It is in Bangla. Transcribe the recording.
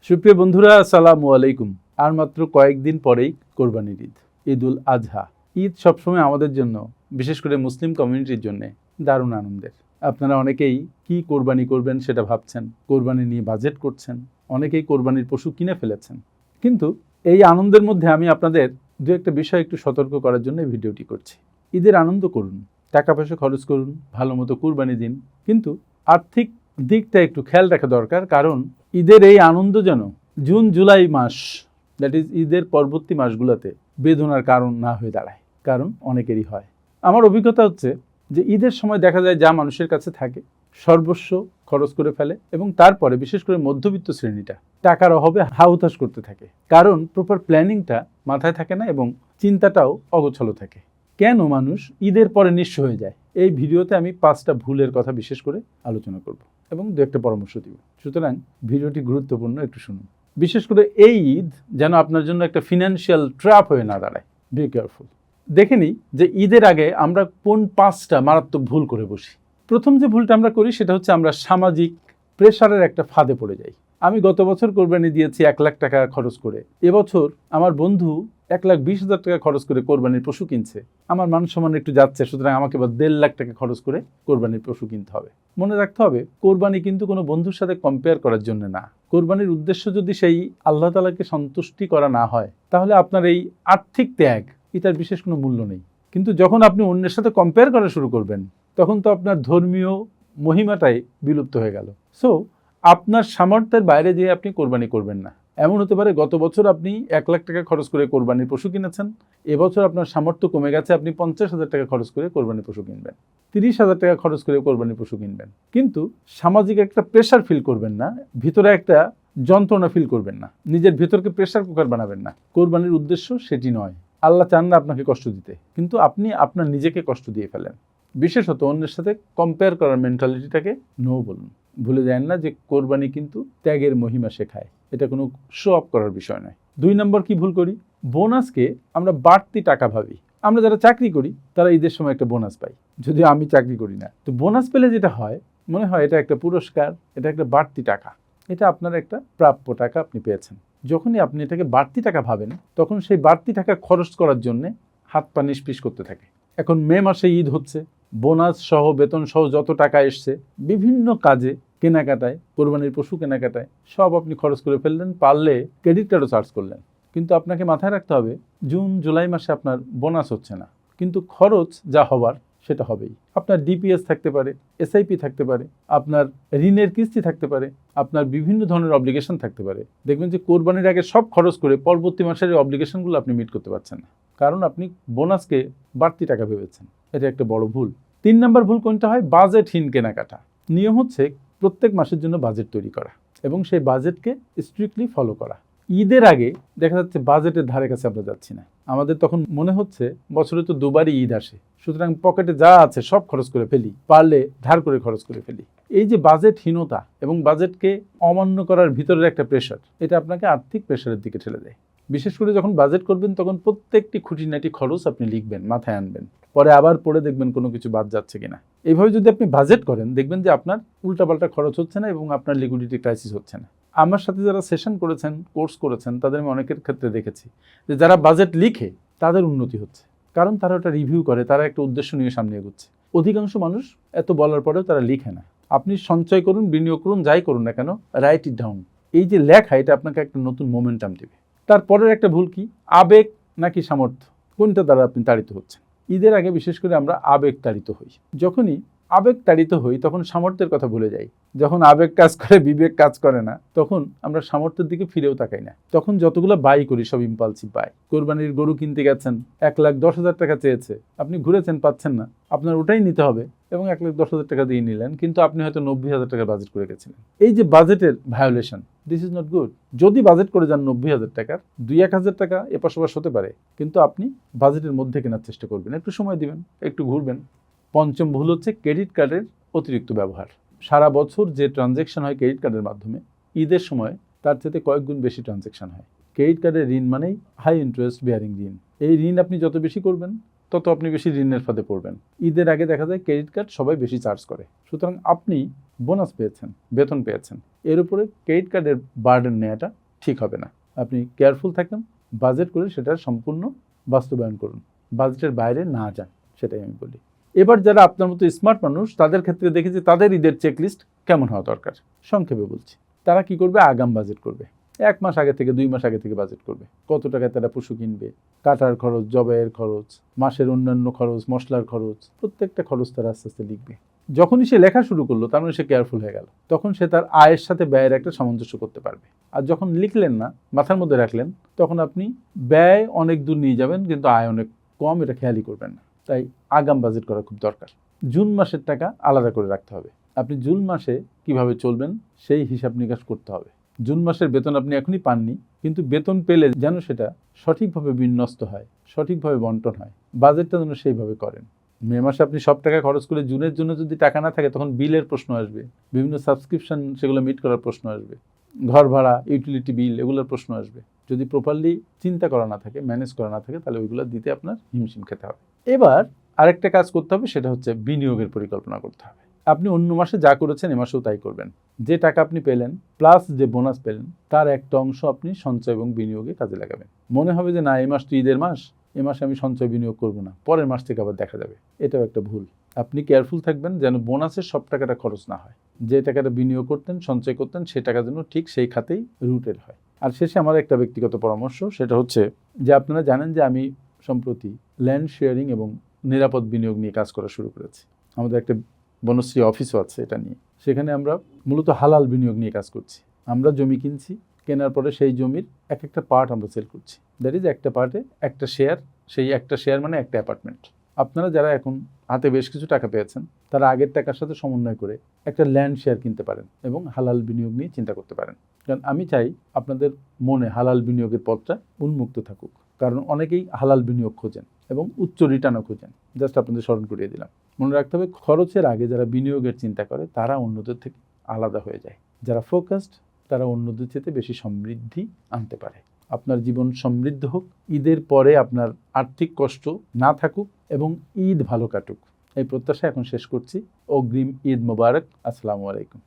সুপ্রিয় বন্ধুরা, আসসালামু আলাইকুম। আর মাত্র কয়েকদিন পরেই কোরবানির ঈদ, ঈদুল আজহা। ঈদ সবসময় আমাদের জন্য, বিশেষ করে মুসলিম কমিউনিটির জন্য দারুণ আনন্দের। আপনারা অনেকেই কি কোরবানি করবেন সেটা ভাবছেন, কোরবানি নিয়ে বাজেট করছেন, অনেকেই কোরবানির পশু কিনে ফেলেছেন। কিন্তু এই আনন্দের মধ্যে আমি আপনাদের দু একটা বিষয় একটু সতর্ক করার জন্য এই ভিডিওটি করছি। ঈদের আনন্দ করুন, টাকা পয়সা খরচ করুন, ভালো মতো কোরবানি দিন, কিন্তু আর্থিক দিকটা একটু খেয়াল রাখা দরকার। কারণ ঈদের এই আনন্দ যেন জুন জুলাই মাস, দ্যাট ইজ ঈদের পরবর্তী মাসগুলোতে বেদনার কারণ না হয়ে দাঁড়ায়। কারণ অনেকেরই হয়। আমার অভিজ্ঞতা হচ্ছে যে ঈদের সময় দেখা যায় যা মানুষের কাছে থাকে সর্বস্ব খরচ করে ফেলে, এবং তারপরে বিশেষ করে মধ্যবিত্ত শ্রেণীটা টাকার অভাবে হাউতাশ করতে থাকে। কারণ প্রপার প্ল্যানিংটা মাথায় থাকে না এবং চিন্তাটাও অগোছালো থাকে। কেন মানুষ ঈদের পরে নিঃস্ব হয়ে যায়? এই ভিডিওতে আমি 5টা ভুলের কথা বিশেষ করে আলোচনা করব এবং দু একটা পরামর্শ দিব। সুতরাং ভিডিওটি গুরুত্বপূর্ণ, একটু শুনুন। বিশেষ করে এই ঈদ যেন আপনার জন্য একটা ফিনান্সিয়াল ট্র্যাপ হয়ে না দাঁড়ায়। Be careful. দেখে নিই যে ঈদের আগে আমরা কোন 5টা মারাত্মক ভুল করে বসি। প্রথম যে ভুলটা আমরা করি সেটা হচ্ছে আমরা সামাজিক প্রেশারের একটা ফাঁদে পড়ে যাই। আমি গত বছর কোরবানি দিয়েছি 1 লাখ টাকা খরচ করে, এবছর আমার বন্ধু 1,20,000 টাকা খরচ করে কোরবানির পশু কিনছে। আমার মান সম্মান একটু যাচ্ছে, সুতরাং আমাকে এবার 1.5 লাখ টাকা খরচ করে কোরবানির পশু কিনতে হবে। মনে রাখতে হবে, কোরবানি কিন্তু কোনো বন্ধুর সাথে কম্পেয়ার করার জন্য না। কোরবানির উদ্দেশ্য যদি সেই আল্লাহ তাআলাকে সন্তুষ্টি করা না হয়, তাহলে আপনার এই আর্থিক ত্যাগ এটার বিশেষ কোনো মূল্য নেই। কিন্তু যখন আপনি অন্যের সাথে কম্পেয়ার করা শুরু করবেন, তখন তো আপনার ধর্মীয় মহিমাটাই বিলুপ্ত হয়ে গেল। সো আপনার সামর্থ্যের বাইরে যেয়ে আপনি কোরবানি করবেন না। এমন হতে পারে গত বছর আপনি 1 লাখ টাকা খরচ করে কোরবানির পশু কিনেছেন, এবছর আপনার সামর্থ্য কমে গেছে, আপনি 50,000 টাকা খরচ করে কোরবানির পশু কিনবেন, 30,000 টাকা খরচ করে কোরবানির পশু কিনবেন। কিন্তু সামাজিক একটা প্রেশার ফিল করবেন না, ভিতরে একটা যন্ত্রণা ফিল করবেন না, নিজের ভিতরকে প্রেশার কুকার বানাবেন না। কোরবানির উদ্দেশ্য সেটি নয়। আল্লাহ চান না আপনাকে কষ্ট দিতে, কিন্তু আপনি আপনার নিজেকে কষ্ট দিয়ে ফেলেন। বিশেষত অন্যের সাথে কম্পেয়ার করার মেন্টালিটিটাকে নো বলুন। ভুলে যায় না যে কোরবানি কিন্তু ত্যাগের মহিমা শেখায়, এটা কোনো শো অফ করার বিষয় নয়। 2 নম্বর কি ভুল করি? বোনাসকে আমরা বাড়তি টাকা ভাবি। আমরা যারা চাকরি করি তারা ঈদের সময় একটা বোনাস পাই, যদিও আমি চাকরি করি না। তো বোনাস পেলে যেটা হয়, মনে হয় এটা একটা পুরস্কার, এটা একটা বাড়তি টাকা, এটা আপনার একটা প্রাপ্য টাকা আপনি পেয়েছেন। যখনই আপনি এটাকে বাড়তি টাকা ভাবেন, তখন সেই বাড়তি টাকা খরচ করার জন্যে হাত পা নিষ্পিস করতে থাকে। এখন মে মাসে ঈদ হচ্ছে, বোনাস সহ বেতন সহ যত টাকা এসছে বিভিন্ন কাজে, কেনাকাটায়, কোরবানির পশু কেনাকাটায় সব আপনি খরচ করে ফেললেন, পারলে ক্রেডিট কার্ডও চার্জ করলেন। কিন্তু আপনাকে মাথায় রাখতে হবে, জুন জুলাই মাসে আপনার বোনাস হচ্ছে না, কিন্তু খরচ যা হবার সেটা হবেই। আপনার ডিপিএস থাকতে পারে, এসআইপি থাকতে পারে, আপনার ঋণের কিস্তি থাকতে পারে, আপনার বিভিন্ন ধরনের অব্লিগেশন থাকতে পারে। দেখবেন যে কোরবানির আগে সব খরচ করে পরবর্তী মাসের এই অব্লিগেশনগুলো আপনি মিট করতে পারছেন না, কারণ আপনি বোনাসকে বাড়তি টাকা ভেবেছেন। এটা একটা বড় ভুল। 3 নম্বর ভুল কোনটা হয়? বাজেটহীন কেনাকাটা। নিয়ম হচ্ছে প্রত্যেক মাসের জন্য বাজেট তৈরি করা এবং সেই বাজেটকে স্ট্রিক্টলি ফলো করা। ঈদের আগে দেখা যাচ্ছে বাজেটের ধারে কাছে আমরা যাচ্ছি না। আমাদের তখন মনে হচ্ছে বছরে তো দুবারই ঈদ আসে, সুতরাং পকেটে যা আছে সব খরচ করে ফেলি, পারলে ধার করে খরচ করে ফেলি। এই যে বাজেটহীনতা এবং বাজেটকে অমান্য করার ভিতরের একটা প্রেশার, এটা আপনাকে আর্থিক প্রেশারের দিকে ঠেলে দেয়। বিশেষ করে যখন বাজেট করবেন তখন প্রত্যেকটি খুঁটিনাটি খরচ আপনি লিখবেন, মাথায় আনবেন, পরে আবার পড়ে দেখবেন কোনো কিছু বাদ যাচ্ছে কিনা। এইভাবে যদি আপনি বাজেট করেন, দেখবেন যে আপনার উল্টাপাল্টা খরচ হচ্ছে না এবং আপনার লিকুইডিটি ক্রাইসিস হচ্ছে না। আমার সাথে যারা সেশন করেছেন, কোর্স করেছেন, তাদের আমি অনেকের ক্ষেত্রে দেখেছি যে যারা বাজেট লিখে তাদের উন্নতি হচ্ছে, কারণ তারা ওটা রিভিউ করে, তারা একটা উদ্দেশ্য নিয়ে সামনে এগোচ্ছে। অধিকাংশ মানুষ এত বলার পরেও তারা লিখে না। আপনি সঞ্চয় করুন, বিনিয়োগ করুন, যাই করুন না কেন, রাইট ইট ডাউন। এই যে লেখা, এটা আপনাকে একটা নতুন মোমেন্টাম দেবে। তারপরের একটা ভুল কি? আবেগ নাকি সামর্থ্য, কোনটা দ্বারা আপনি তাড়িত হচ্ছেন? ঈদের আগে বিশেষ করে আমরা আবেগ তাড়িত হই। যখনই আবেগ তাড়িত হই তখন সামর্থ্যের কথা ভুলে যাই। যখন আবেগ কাজ করে, বিবেক কাজ করে না, তখন আমরা সামর্থ্যের দিকে ফিরেও তাকাই না। তখন যতগুলো বাই করি সব ইম্পালসিভ বাই। কোরবানির গরু কিনতে গেছেন, 1,10,000 টাকা চেয়েছে, আপনি ঘুরেছেন, পাচ্ছেন না, আপনার ওটাই নিতে হবে এবং 1,10,000 টাকা দিয়ে নিলেন, কিন্তু আপনি হয়তো 90,000 টাকা বাজেট করে গেছিলেন। এই যে বাজেটের violation, this is not good. যদি বাজেট করে যান 90,000 টাকার, 2-1,000 টাকা এপাশ ওপাশ হতে পারে, কিন্তু আপনি বাজেটের মধ্যে কেনার চেষ্টা করবেন, একটু সময় দিবেন, একটু ঘুরবেন। 5ম ভুল হচ্ছে ক্রেডিট কার্ডের অতিরিক্ত ব্যবহার। সারা বছর যে ট্রানজ্যাকশন হয় ক্রেডিট কার্ডের মাধ্যমে, ঈদের সময় তার থেকে কয়েক গুণ বেশি ট্রানজ্যাকশন হয়। ক্রেডিট কার্ডের ঋণ মানেই হাই ইন্টারেস্ট বেয়ারিং ঋণ। এই ঋণ আপনি যত বেশি করবেন তত আপনি বেশি ঋণের ফাঁদে পড়বেন। ঈদের আগে দেখা যায় ক্রেডিট কার্ড সবাই বেশি চার্জ করে, সুতরাং আপনি বোনাস পেয়েছেন, বেতন পেয়েছেন, এর উপরে ক্রেডিট কার্ডের বার্ডেন নেওয়াটা ঠিক হবে না। আপনি কেয়ারফুল থাকেন, বাজেট করে সেটা সম্পূর্ণ বাস্তবায়ন করুন, বাজেটের বাইরে না যান, সেটাই আমি বলি। এবার যারা আপনার মতো স্মার্ট মানুষ, তাদের ক্ষেত্রে দেখেছি তাদের ঈদের চেকলিস্ট কেমন হওয়া দরকার। সংক্ষেপে বলছি, তারা কি করবে? আগাম বাজেট করবে। 1 মাস আগে থেকে 2 মাস আগে থেকে বাজেট করবে। কত টাকায় তারা পশু কিনবে, কাটার খরচ, জবাইয়ের খরচ, মাসের অন্যান্য খরচ, মশলার খরচ, প্রত্যেকটা খরচ তারা আস্তে আস্তে লিখবে। যখনই সে লেখা শুরু করলো, তার মানে সে কেয়ারফুল হয়ে গেল। তখন সে তার আয়ের সাথে ব্যয়ের একটা সামঞ্জস্য করতে পারবে। আর যখন লিখলেন না, মাথার মধ্যে রাখলেন, তখন আপনি ব্যয় অনেক দূর নিয়ে যাবেন, কিন্তু আয় অনেক কম, এটা খেয়ালই করবেন না। তাই আগাম বাজেট করা খুব দরকার। জুন মাসের টাকা আলাদা করে রাখতে হবে। আপনি জুন মাসে কিভাবে চলবেন সেই হিসাব নিকাশ করতে হবে। জুন মাসের বেতন আপনি এখনই পাননি, কিন্তু বেতন পেলে যেন সেটা সঠিকভাবে বিন্যস্ত হয়, সঠিকভাবে বন্টন হয়, বাজেটটা যেন সেইভাবে করেন। মে মাসে আপনি সব টাকা খরচ করে জুনের জন্য যদি টাকা না থাকে, তখন বিলের প্রশ্ন আসবে, বিভিন্ন সাবস্ক্রিপশন সেগুলো মিট করার প্রশ্ন আসবে, ঘর ভাড়া, ইউটিলিটি বিল, এগুলোর প্রশ্ন আসবে। যদি প্রপারলি চিন্তা করা না থাকে, ম্যানেজ করা না থাকে, তাহলে ওইগুলো দিতে আপনার হিমশিম খেতে হবে। এবার আরেকটা কাজ করতে হবে, সেটা হচ্ছে বিনিয়োগের পরিকল্পনা করতে হবে। আপনি অন্য মাসে যা করেছেন এ মাসেও তাই করবেন। যে টাকা আপনি পেলেন প্লাস যে বোনাস পেলেন, তার একটা অংশ আপনি সঞ্চয় এবং বিনিয়োগে কাজে লাগাবেন। মনে হবে যে না, এই মাস তো ঈদের মাস, এ মাসে আমি সঞ্চয় বিনিয়োগ করব না, পরের মাস থেকে আবার দেখা যাবে, এটাও একটা ভুল। আপনি কেয়ারফুল থাকবেন যেন বোনাসের সব টাকাটা খরচ না হয়। যে টাকাটা বিনিয়োগ করতেন, সঞ্চয় করতেন, সে টাকা যেন ঠিক সেই খাতেই রুটেড হয়। আর শেষে আমার একটা ব্যক্তিগত পরামর্শ, সেটা হচ্ছে যে আপনারা জানেন যে আমি সম্প্রতি ল্যান্ড শেয়ারিং এবং নিরাপদ বিনিয়োগ নিয়ে কাজ করা শুরু করেছি। আমাদের একটা বনশ্রী অফিসও আছে এটা নিয়ে। সেখানে আমরা মূলত হালাল বিনিয়োগ নিয়ে কাজ করছি। আমরা জমি কিনছি, কেনার পরে সেই জমির এক একটা পার্ট আমরা সেল করছি। দ্যাট ইজ একটা পার্টে একটা শেয়ার, সেই একটা শেয়ার মানে একটা অ্যাপার্টমেন্ট। আপনারা যারা এখন হাতে বেশ কিছু টাকা পেয়েছেন, তারা আগের টাকার সাথে সমন্বয় করে একটা ল্যান্ড শেয়ার কিনতে পারেন এবং হালাল বিনিয়োগ নিয়ে চিন্তা করতে পারেন। কারণ আমি চাই আপনাদের মনে হালাল বিনিয়োগের পথটা উন্মুক্ত থাকুক, কারণ অনেকেই হালাল বিনিয়োগ খোঁজেন এবং উচ্চ রিটার্নও খোঁজেন। জাস্ট আপনাদের স্মরণ করিয়ে দিলাম। মনে রাখতে হবে, খরচের আগে যারা বিনিয়োগের চিন্তা করে তারা অন্যদের থেকে আলাদা হয়ে যায়। যারা ফোকাসড, তারা অন্যদের চেয়ে বেশি সমৃদ্ধি আনতে পারে। আপনার জীবন সমৃদ্ধ হোক, ঈদের পরে আপনার আর্থিক কষ্ট না থাকুক এবং ঈদ ভালো কাটুক, এই প্রত্যাশা এখন শেষ করছি। অগ্রিম ঈদ মোবারক। আসসালামু আলাইকুম।